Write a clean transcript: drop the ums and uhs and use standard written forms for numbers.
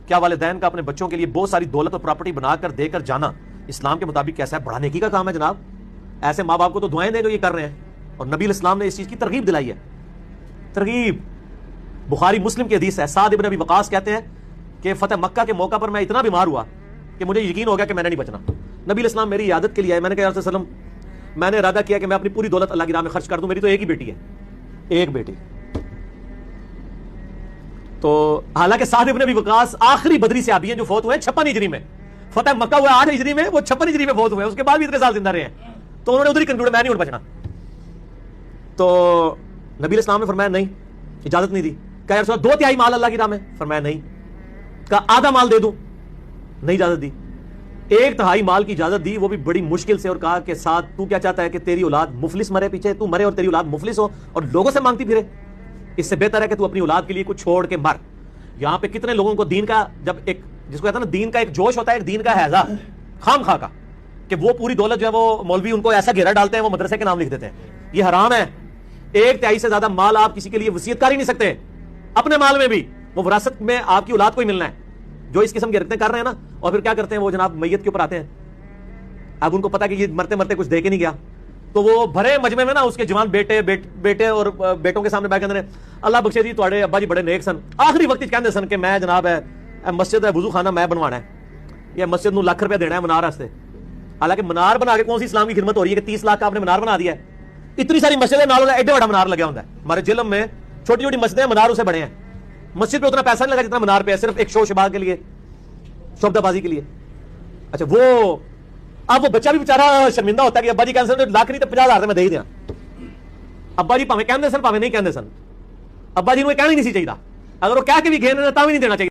کیا والدین کا اپنے بچوں کے لیے بہت ساری دولت اور پراپرٹی بنا کر دے کر جانا اسلام کے مطابق کیسا ہے؟ بڑا نیکی کا کام ہے جناب. ایسے ماں باپ کو تو دعائیں دیں جو یہ کر رہے ہیں, اور نبی علیہ السلام نے اس چیز کی ترغیب دلائی ہے. ترغیب بخاری مسلم کی حدیث ہے. سعد ابن ابی وقاص کہتے ہیں کہ فتح مکہ کے موقع پر میں اتنا بیمار ہوا کہ مجھے یقین ہو گیا کہ میں نے نہیں بچنا. نبی علیہ السلام میری عیادت کے لیے آئے. میں نے کہا یا رسول اللہ صلی اللہ علیہ وسلم, میں نے ارادہ کیا کہ میں اپنی پوری دولت اللہ کی راہ میں خرچ کر دوں, میری تو ایک ہی بیٹی ہے, ایک بیٹی. تو حالانکہ سعد ابن ابی وقاص آخری بدری صحابی ہیں جو فوت ہوئے 56 ہجری میں. فتح مکہ ہوا 8 ہجری میں, وہ 56 ہجری میں فوت ہوئے, اس کے بعد بھی اتنے سال زندہ رہے ہیں. تو انہوں نے ادھر ہی کنکلوڈ میں نہیں اٹھ بچنا. تو نبی علیہ السلام نے فرمایا نہیں, اجازت نہیں دی. کہا یا رسول اللہ 2/3 مال اللہ کی راہ میں؟ فرمایا نہیں. کہا آدھا مال دے دوں؟ نہیں اجازت دی. 1/3 مال کی اجازت دی, وہ بھی بڑی مشکل سے, اور کہا کہ ساتھ تو کیا چاہتا ہے کہ تیری اولاد مفلس مرے, پیچھے تو مرے اور تیری اولاد مفلس ہو اور لوگوں سے مانگتی پھرے؟ اس سے بہتر ہے کہ تو اپنی اولاد کے لیے کچھ چھوڑ کے مر. یہاں پہ کتنے لوگوں کو دین کا, جب ایک جس کو کہتا ہے نا دین کا ایک جوش ہوتا ہے, ایک دین کا حیضہ خام خواہ کا, کہ وہ پوری دولت جو ہے وہ مولوی ان کو ایسا گھیرا ڈالتے ہیں, وہ مدرسے کے نام لکھ دیتے ہیں. یہ حرام ہے. 1/3 سے زیادہ مال آپ کسی کے لیے وصیت کر ہی نہیں سکتے. اپنے مال میں بھی وہ وراثت میں آپ کی اولاد کو ہی ملنا ہے. جو اس قسم کی حرکتیں کر رہے ہیں نا, اور پھر کیا کرتے ہیں وہ جناب میت کے اوپر آتے ہیں. اب ان کو پتا کہ یہ مرتے مرتے کچھ دے کے نہیں گیا, تو وہ بھرے مجمع میں نا اس کے جوان بیٹے اور بیٹوں کے سامنے بیٹھ کے اللہ بخشے جی تواڈے ابا جی بڑے نیک سن, آخری وقت کہندے سن کہ میں جناب ہے مسجد ہے وضو خانہ میں بنوانا ہے, یہ مسجد نو لاکھ روپے دینا ہے منار واسطے. حالانکہ منار بنا کے کون سی اسلام کی خدمت ہو رہی ہے کہ 30 لاکھ کا آپ نے منار بنا دیا ہے. اتنی ساری مسجدیں نال ایڈے بڑا منار لگا ہوتا ہے. ہمارے جلم میں چھوٹی چھوٹی مسجدیں منار اسے بڑے ہیں. مسجد پہ اتنا پیسہ نہیں لگا جتنا منار پہ ہے, صرف ایک شو شباہ کے لیے, شوبدہ بازی کے لیے. اچھا وہ اب وہ بچہ بھی بیچارہ شرمندہ ہوتا ہے کہ ابا جی کہندے سن لاکھ نہیں تو 50,000 میں دے ہی دیا. ابا جی پاویں کہندے سن پاویں نہیں کہندے سن, ابا جی نوں کہنا ہی نہیں سی چاہیے. اگر وہ کہہ کے بھی گھیر تاں بھی نہیں دینا چاہیے.